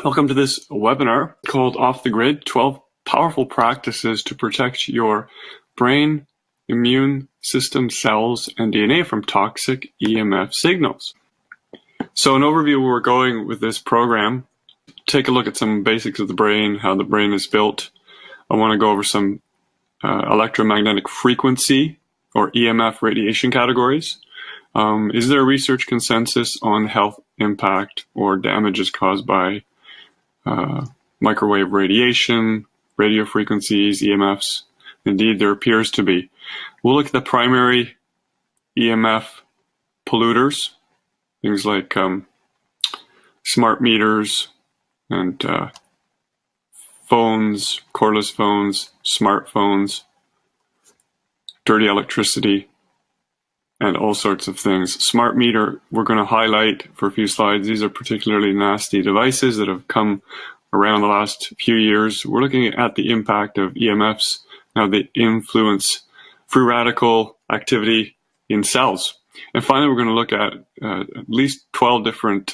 Welcome to this webinar called Off the Grid, 12 Powerful Practices to Protect Your Brain, Immune System Cells, and DNA from Toxic EMF Signals. So an overview where we're going with this program, take a look at some basics of the brain, how the brain is built. I want to go over some electromagnetic frequency or EMF radiation categories. Is there a research consensus on health impact or damages caused by microwave radiation, radio frequencies, EMFs? Indeed, there appears to be. We'll look at the primary EMF polluters, things like smart meters and phones, cordless phones, smartphones, dirty electricity, and all sorts of things. Smart meter, we're going to highlight for a few slides. These are particularly nasty devices that have come around the last few years. We're looking at the impact of EMFs, how they influence free radical activity in cells. And finally, we're going to look at least 12 different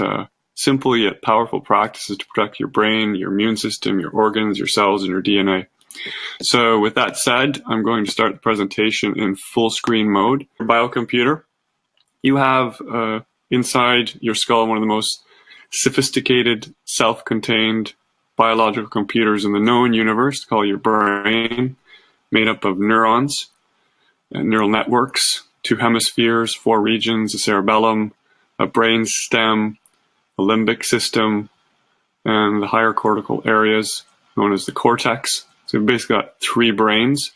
simple yet powerful practices to protect your brain, your immune system, your organs, your cells, and your DNA. So with that said, I'm going to start the presentation in full screen mode. Your biocomputer, you have inside your skull one of the most sophisticated self-contained biological computers in the known universe, called your brain, made up of neurons and neural networks, 2 hemispheres, 4 regions, a cerebellum, a brain stem, a limbic system, and the higher cortical areas known as the cortex. So we've basically got 3 brains.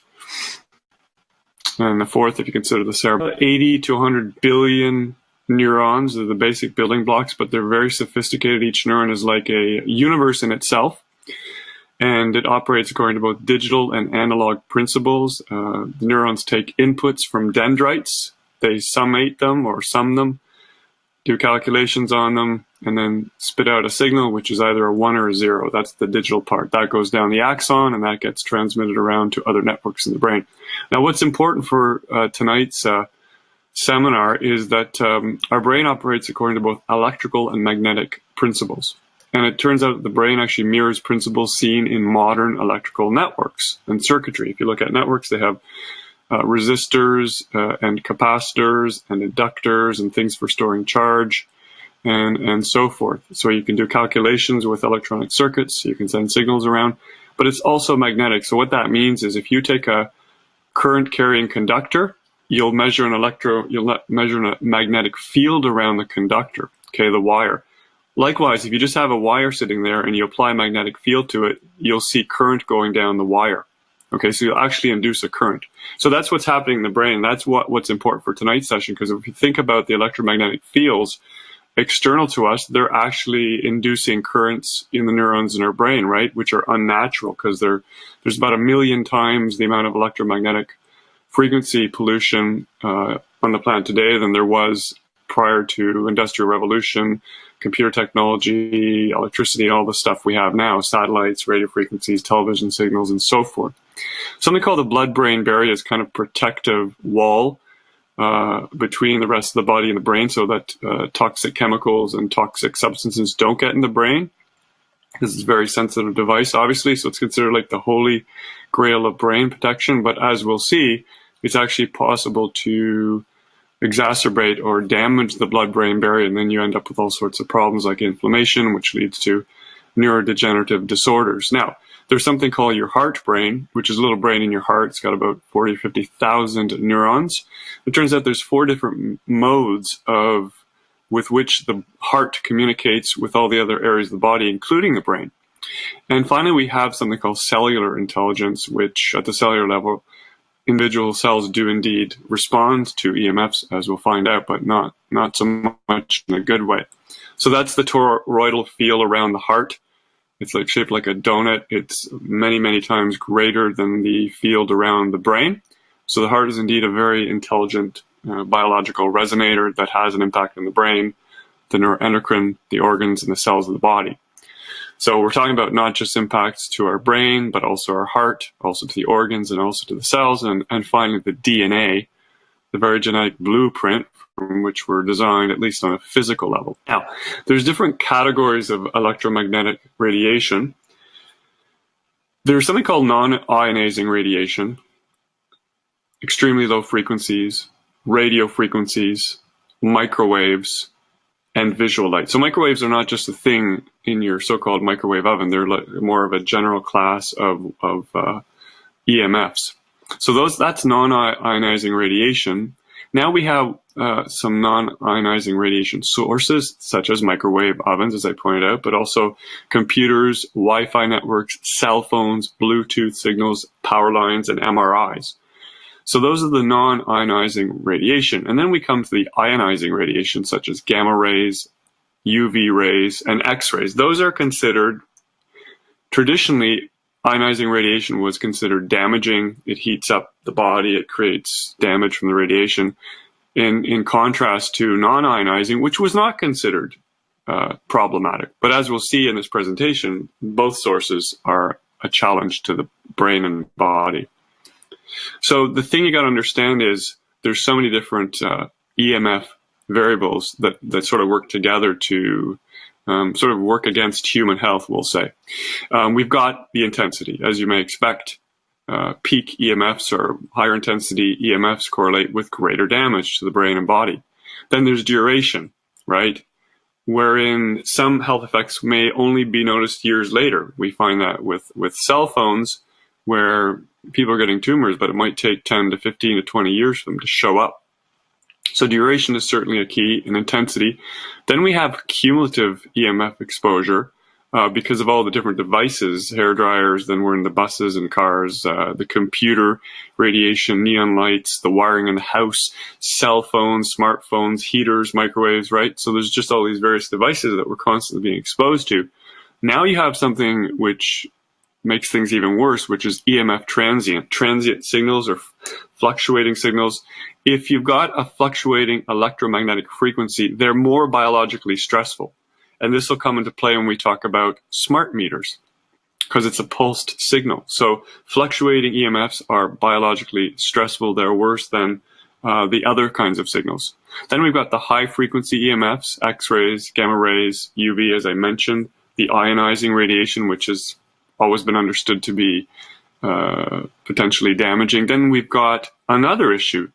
And the fourth, if you consider the cerebellum, 80 to 100 billion neurons are the basic building blocks, but they're very sophisticated. Each neuron is like a universe in itself, and it operates according to both digital and analog principles. The neurons take inputs from dendrites, they summate them or sum them, do calculations on them, and then spit out a signal, which is either a 1 or a 0. That's the digital part. That goes down the axon, and that gets transmitted around to other networks in the brain. Now, what's important for tonight's seminar is that our brain operates according to both electrical and magnetic principles. And it turns out that the brain actually mirrors principles seen in modern electrical networks and circuitry. If you look at networks, they have resistors and capacitors and inductors and things for storing charge and so forth. So you can do calculations with electronic circuits, you can send signals around, but it's also magnetic. So what that means is if you take a current carrying conductor, you'll measure a magnetic field around the conductor, okay, the wire. Likewise, if you just have a wire sitting there and you apply a magnetic field to it, you'll see current going down the wire. Okay, so you'll actually induce a current. So that's what's happening in the brain. That's what's important for tonight's session, because if you think about the electromagnetic fields external to us, they're actually inducing currents in the neurons in our brain, right, which are unnatural, because there's about 1 million times the amount of electromagnetic frequency pollution on the planet today than there was prior to Industrial Revolution, computer technology, electricity, all the stuff we have now, satellites, radio frequencies, television signals, and so forth. Something called the blood-brain barrier is kind of protective wall between the rest of the body and the brain, so that toxic chemicals and toxic substances don't get in the brain. This is a very sensitive device, obviously, so it's considered like the holy grail of brain protection. But as we'll see, it's actually possible to exacerbate or damage the blood-brain barrier, and then you end up with all sorts of problems like inflammation, which leads to neurodegenerative disorders. Now, there's something called your heart brain, which is a little brain in your heart. It's got about 40 or 50,000 neurons. It turns out there's 4 different modes with which the heart communicates with all the other areas of the body, including the brain. And finally, we have something called cellular intelligence, which at the cellular level, individual cells do indeed respond to EMFs, as we'll find out, but not so much in a good way. So that's the toroidal field around the heart. It's like shaped like a donut. It's many, many times greater than the field around the brain. So the heart is indeed a very intelligent biological resonator that has an impact on the brain, the neuroendocrine, the organs, and the cells of the body. So we're talking about not just impacts to our brain, but also our heart, also to the organs, and also to the cells, and finally the DNA, the very genetic blueprint which were designed at least on a physical level. Now, there's different categories of electromagnetic radiation. There's something called non-ionizing radiation, extremely low frequencies, radio frequencies, microwaves, and visual light. So microwaves are not just a thing in your so-called microwave oven. They're more of a general class of EMFs. So that's non-ionizing radiation. Now we have some non-ionizing radiation sources, such as microwave ovens, as I pointed out, but also computers, Wi-Fi networks, cell phones, Bluetooth signals, power lines, and MRIs. So those are the non-ionizing radiation. And then we come to the ionizing radiation, such as gamma rays, UV rays, and X-rays. Those are considered, traditionally, ionizing radiation was considered damaging. It heats up the body. It creates damage from the radiation. In contrast to non-ionizing, which was not considered problematic. But as we'll see in this presentation, both sources are a challenge to the brain and body. So the thing you got to understand is there's so many different EMF variables that sort of work together to sort of work against human health, we'll say. We've got the intensity, as you may expect. Peak EMFs or higher intensity EMFs correlate with greater damage to the brain and body. Then there's duration, right? Wherein some health effects may only be noticed years later. We find that with cell phones, where people are getting tumors, but it might take 10 to 15 to 20 years for them to show up. So duration is certainly a key, and intensity. Then we have cumulative EMF exposure because of all the different devices, hair dryers, then we're in the buses and cars, the computer radiation, neon lights, the wiring in the house, cell phones, smartphones, heaters, microwaves, right? So there's just all these various devices that we're constantly being exposed to. Now you have something which makes things even worse, which is EMF transient signals or fluctuating signals. If you've got a fluctuating electromagnetic frequency, they're more biologically stressful. And this will come into play when we talk about smart meters, because it's a pulsed signal. So fluctuating EMFs are biologically stressful. They're worse than the other kinds of signals. Then we've got the high frequency EMFs, X-rays, gamma rays, UV, as I mentioned, the ionizing radiation, which has always been understood to be potentially damaging. Then we've got another issue.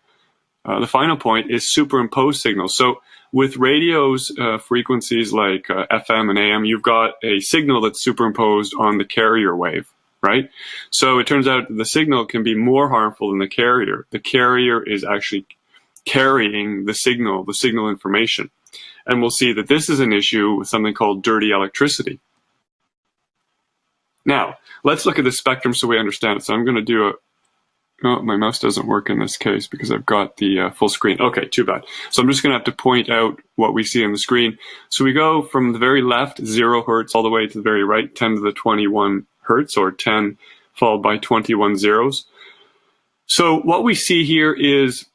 The final point is superimposed signals. So with radios, frequencies like FM and AM, you've got a signal that's superimposed on the carrier wave, right? So it turns out the signal can be more harmful than the carrier. The carrier is actually carrying the signal information. And we'll see that this is an issue with something called dirty electricity. Now, let's look at the spectrum so we understand it. So I'm going to do oh, my mouse doesn't work in this case because I've got the full screen. Okay, too bad. So I'm just going to have to point out what we see on the screen. So we go from the very left, 0 hertz, all the way to the very right, 10 to the 21 hertz, or 10 followed by 21 zeros. So what we see here is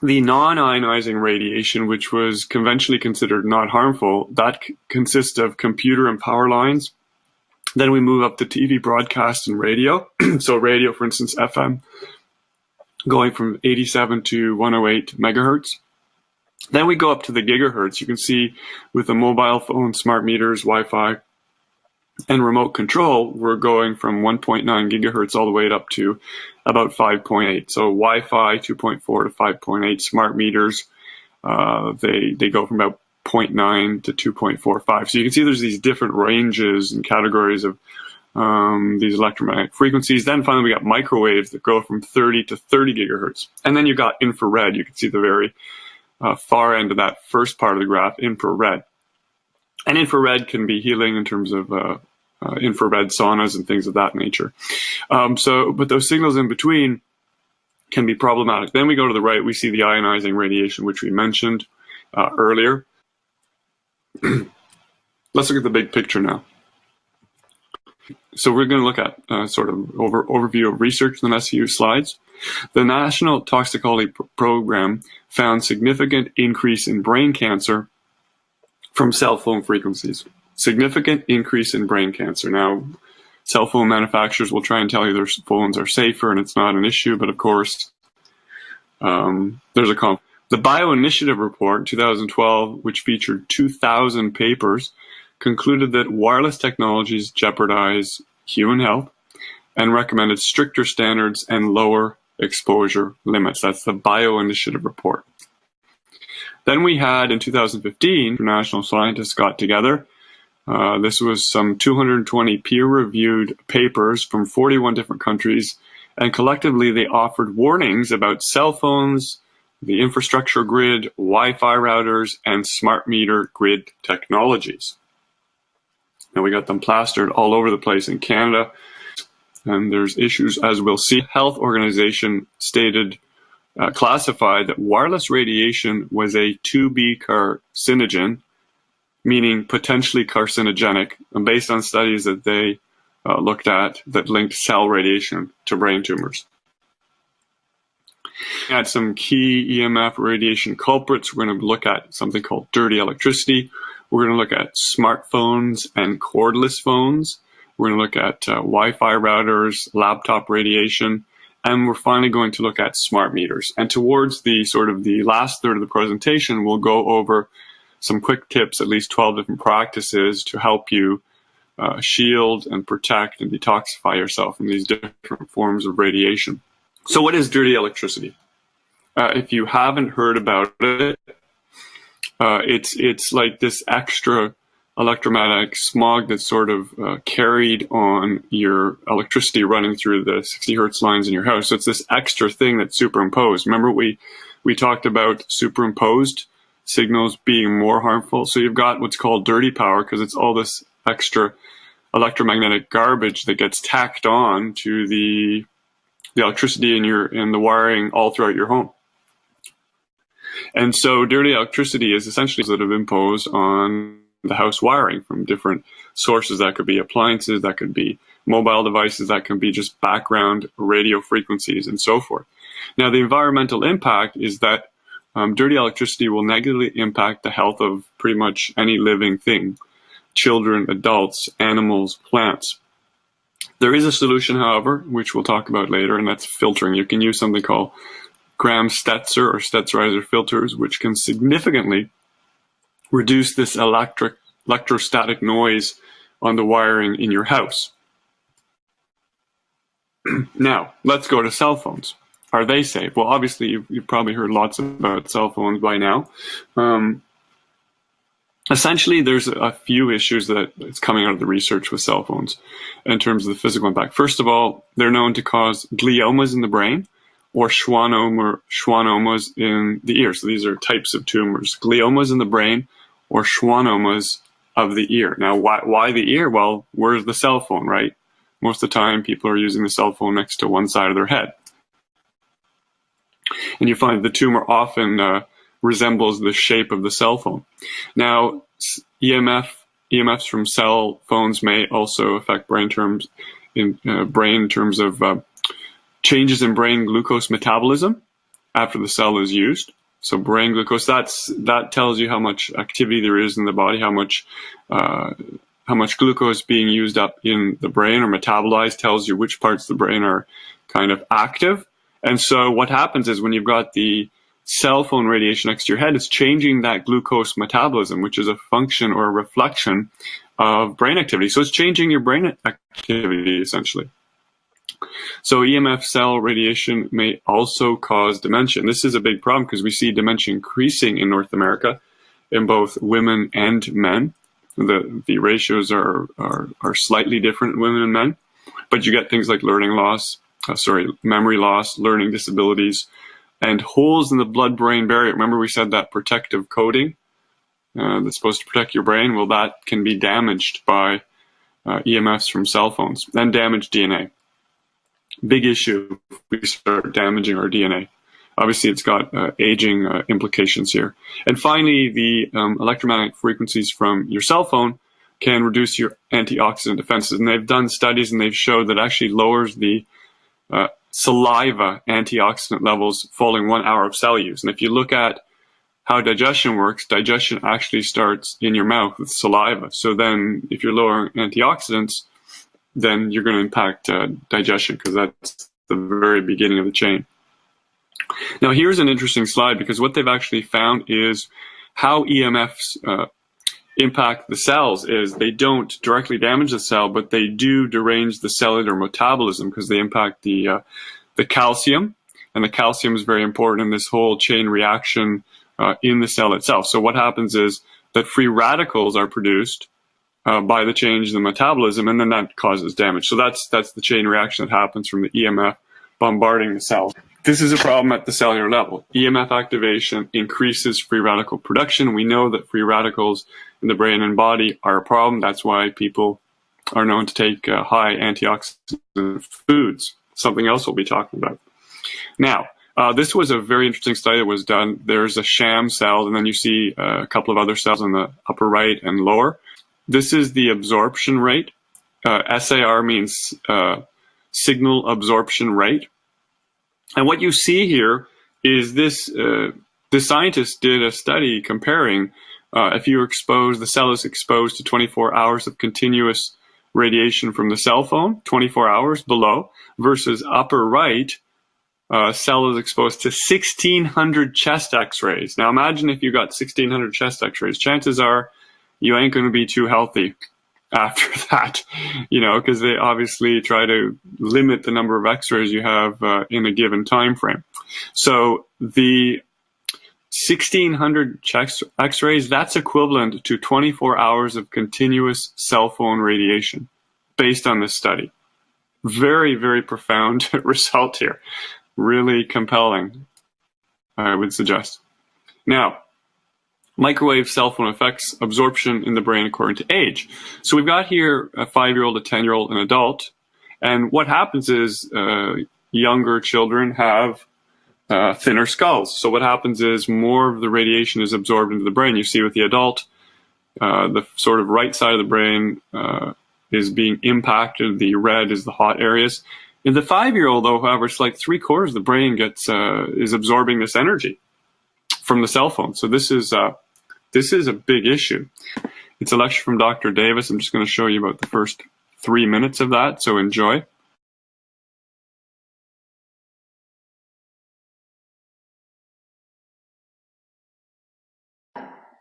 the non-ionizing radiation, which was conventionally considered not harmful. That consists of computer and power lines. Then we move up to TV broadcast and radio. So radio, for instance, FM, going from 87 to 108 megahertz. Then we go up to the gigahertz. You can see with the mobile phone, smart meters, Wi-Fi, and remote control, we're going from 1.9 gigahertz all the way up to about 5.8. So Wi-Fi 2.4 to 5.8. Smart meters, they go from about 0.9 to 2.45. So you can see there's these different ranges and categories of these electromagnetic frequencies. Then finally we got microwaves that go from 30 to 30 gigahertz. And then you got infrared. You can see the very far end of that first part of the graph, infrared. And infrared can be healing in terms of infrared saunas and things of that nature. But those signals in between can be problematic. Then we go to the right, we see the ionizing radiation, which we mentioned earlier. Let's look at the big picture now. So we're going to look at sort of overview of research in the next few slides. The National Toxicology Program found significant increase in brain cancer from cell phone frequencies. Significant increase in brain cancer. Now, cell phone manufacturers will try and tell you their phones are safer and it's not an issue, but of course, there's a The Bioinitiative Report, 2012, which featured 2,000 papers, concluded that wireless technologies jeopardize human health and recommended stricter standards and lower exposure limits. That's the Bioinitiative Report. Then we had, in 2015, international scientists got together. This was some 220 peer-reviewed papers from 41 different countries, and collectively they offered warnings about cell phones, the infrastructure grid, Wi-Fi routers, and smart meter grid technologies. Now we got them plastered all over the place in Canada, and there's issues, as we'll see. Health Organization classified that wireless radiation was a 2B carcinogen, meaning potentially carcinogenic, based on studies that they looked at that linked cell radiation to brain tumors. At some key EMF radiation culprits, we're going to look at something called dirty electricity. We're going to look at smartphones and cordless phones. We're going to look at Wi-Fi routers, laptop radiation, and we're finally going to look at smart meters. And towards the last third of the presentation, we'll go over some quick tips, at least 12 different practices to help you shield and protect and detoxify yourself from these different forms of radiation. So what is dirty electricity? If you haven't heard about it, it's like this extra electromagnetic smog that's sort of carried on your electricity running through the 60 hertz lines in your house. So it's this extra thing that's superimposed. Remember we talked about superimposed signals being more harmful. So you've got what's called dirty power, because it's all this extra electromagnetic garbage that gets tacked on to the electricity in the wiring all throughout your home. And so dirty electricity is essentially that have imposed on the house wiring from different sources. That could be appliances, that could be mobile devices, that can be just background radio frequencies and so forth. Now, the environmental impact is that dirty electricity will negatively impact the health of pretty much any living thing, children, adults, animals, plants. There is a solution, however, which we'll talk about later, and that's filtering. You can use something called Graham-Stetzer or Stetzerizer filters, which can significantly reduce this electrostatic noise on the wiring in your house. Now, let's go to cell phones. Are they safe? Well, obviously, you've probably heard lots about cell phones by now. Essentially, there's a few issues that it's coming out of the research with cell phones in terms of the physical impact. First of all, they're known to cause gliomas in the brain or schwannomas in the ear. So these are types of tumors, gliomas in the brain or schwannomas of the ear. Now, why the ear? Well, where's the cell phone, right? Most of the time, people are using the cell phone next to one side of their head. And you find the tumor often resembles the shape of the cell phone. Now, EMFs from cell phones may also affect brain in terms of changes in brain glucose metabolism after the cell is used. So brain glucose, that tells you how much activity there is in the body, how much glucose being used up in the brain or metabolized, tells you which parts of the brain are kind of active. And so what happens is when you've got the cell phone radiation next to your head, it's changing that glucose metabolism, which is a function or a reflection of brain activity. So it's changing your brain activity, essentially. So EMF cell radiation may also cause dementia. And this is a big problem because we see dementia increasing in North America in both women and men. The ratios are slightly different in women and men, but you get things like memory loss, learning disabilities, and holes in the blood-brain barrier. Remember we said that protective coating that's supposed to protect your brain? Well, that can be damaged by EMFs from cell phones and damage DNA. Big issue if we start damaging our DNA. Obviously, it's got aging implications here. And finally, the electromagnetic frequencies from your cell phone can reduce your antioxidant defenses. And they've done studies and they've showed that actually lowers the saliva antioxidant levels following 1 hour of cell use. And if you look at how digestion works, digestion actually starts in your mouth with saliva. So then if you're lowering antioxidants, then you're going to impact digestion because that's the very beginning of the chain. Now, here's an interesting slide, because what they've actually found is how EMFs impact the cells is they don't directly damage the cell, but they do derange the cellular metabolism, because they impact the calcium, and the calcium is very important in this whole chain reaction in the cell itself. So what happens is that free radicals are produced by the change in the metabolism, and then that causes damage. So that's the chain reaction that happens from the EMF bombarding the cells. This is a problem at the cellular level. EMF activation increases free radical production. We know that free radicals in the brain and body are a problem. That's why people are known to take high antioxidant foods, something else we'll be talking about. Now, this was a very interesting study that was done. There's a sham cell, and then you see a couple of other cells in the upper right and lower. This is the absorption rate. SAR means signal absorption rate. And what you see here is this, the scientists did a study comparing if you expose, the cell is exposed to 24 hours of continuous radiation from the cell phone, 24 hours below, versus upper right, cell is exposed to 1,600 chest x-rays. Now imagine if you got 1,600 chest x-rays, chances are you ain't going to be too healthy after that, because they obviously try to limit the number of x-rays you have in a given time frame. So the 1,600 x-rays, that's equivalent to 24 hours of continuous cell phone radiation based on this study. Very, very profound result here. Really compelling, I would suggest. Now, microwave cell phone affects absorption in the brain according to age. So we've got here a 5-year-old, a 10-year-old, an adult. And what happens is younger children have thinner skulls. So what happens is more of the radiation is absorbed into the brain. You see with the adult, the sort of right side of the brain is being impacted. The red is the hot areas. In the 5-year-old, though, however, it's like 3/4 of the brain is absorbing this energy from the cell phone. So this is a big issue. It's a lecture from Dr. Davis. I'm just going to show you about the first 3 minutes of that, so enjoy.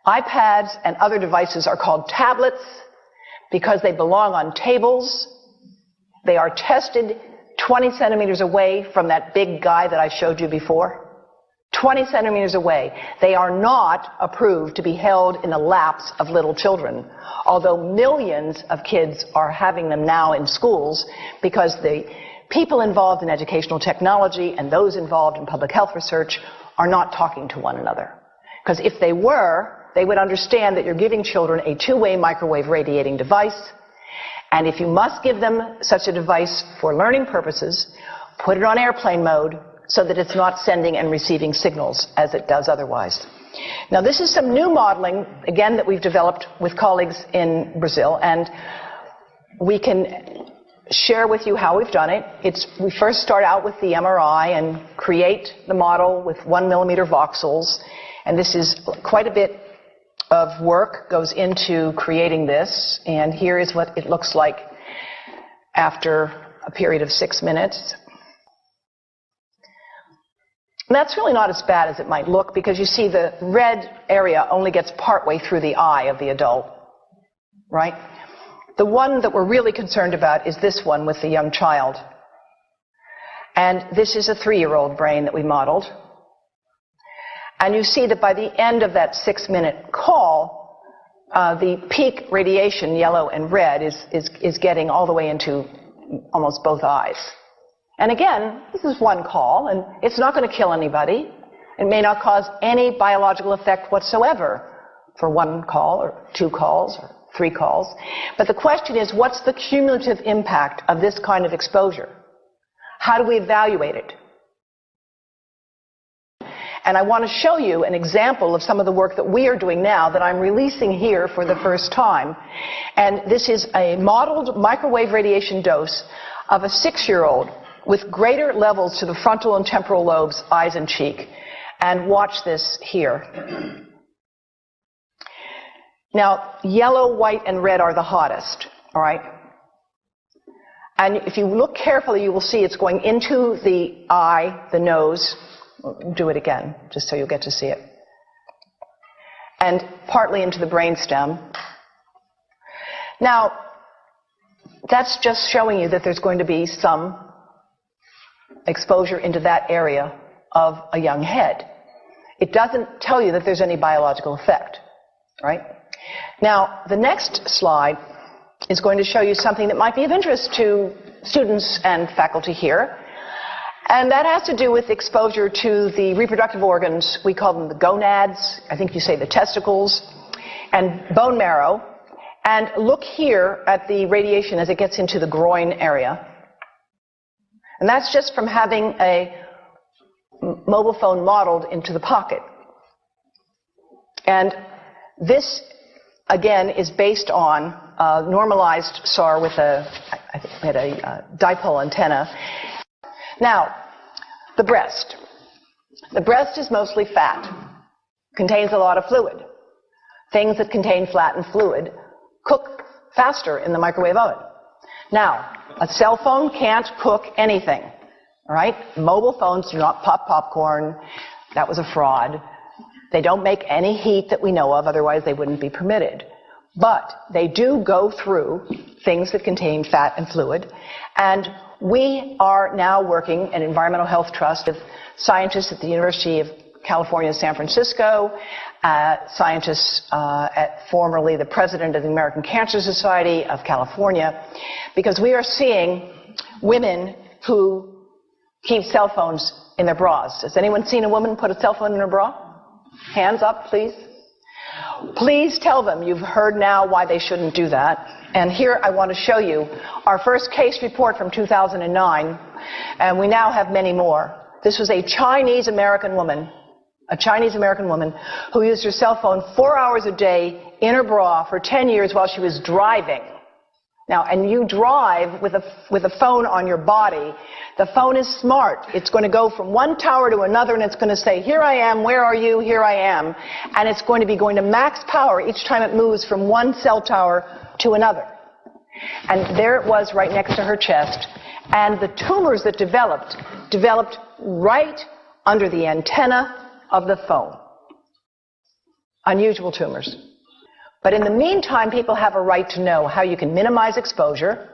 iPads and other devices are called tablets because they belong on tables. They are tested 20 centimeters away from that big guy that I showed you before. 20 centimeters away. They are not approved to be held in the laps of little children, although millions of kids are having them now in schools because the people involved in educational technology and those involved in public health research are not talking to one another. Because if they were, they would understand that you're giving children a two-way microwave radiating device, and if you must give them such a device for learning purposes, put it on airplane mode so that it's not sending and receiving signals as it does otherwise. Now this is some new modeling, again, that we've developed with colleagues in Brazil, and we can share with you how we've done it. We first start out with the MRI and create the model with 1 millimeter voxels, and this is quite a bit of work goes into creating this, and here is what it looks like after a period of 6 minutes. And that's really not as bad as it might look, because you see the red area only gets partway through the eye of the adult, right? The one that we're really concerned about is this one with the young child. And this is a 3-year-old brain that we modeled. And you see that by the end of that 6-minute call, the peak radiation, yellow and red, is getting all the way into almost both eyes. And again, this is one call, and it's not going to kill anybody. It may not cause any biological effect whatsoever for 1 call or 2 calls or 3 calls. But the question is, what's the cumulative impact of this kind of exposure? How do we evaluate it? And I want to show you an example of some of the work that we are doing now that I'm releasing here for the first time. And this is a modeled microwave radiation dose of a 6-year-old with greater levels to the frontal and temporal lobes, eyes and cheek. And watch this here. Now, yellow, white, and red are the hottest, all right? And if you look carefully, you will see it's going into the eye, the nose, We'll do it again, just so you'll get to see it. And partly into the brainstem. Now, that's just showing you that there's going to be some exposure into that area of a young head. It doesn't tell you that there's any biological effect, right? Now, the next slide is going to show you something that might be of interest to students and faculty here. And that has to do with exposure to the reproductive organs. We call them the gonads. I think you say the testicles, and bone marrow. And look here at the radiation as it gets into the groin area. And that's just from having a mobile phone modeled into the pocket. And this, again, is based on normalized SAR with I think we had a dipole antenna. Now, the breast. The breast is mostly fat, contains a lot of fluid. Things that contain fat and fluid cook faster in the microwave oven. Now, a cell phone can't cook anything, all right? Mobile phones do not pop popcorn. That was a fraud. They don't make any heat that we know of, otherwise they wouldn't be permitted. But they do go through things that contain fat and fluid, and we are now working at Environmental Health Trust with scientists at the University of California, San Francisco, scientists at formerly the president of the American Cancer Society of California, because we are seeing women who keep cell phones in their bras. Has anyone seen a woman put a cell phone in her bra? Hands up, please. Please tell them you've heard now why they shouldn't do that. And here I want to show you our first case report from 2009, and we now have many more. This was a Chinese-American woman who used her cell phone 4 hours a day in her bra for 10 years while she was driving. Now, and you drive with a phone on your body. The phone is smart. It's going to go from one tower to another, and it's going to say, here I am, where are you, here I am. And it's going to be going to max power each time it moves from one cell tower to another. And there it was right next to her chest. And the tumors that developed right under the antenna of the phone. Unusual tumors. But in the meantime, people have a right to know how you can minimize exposure,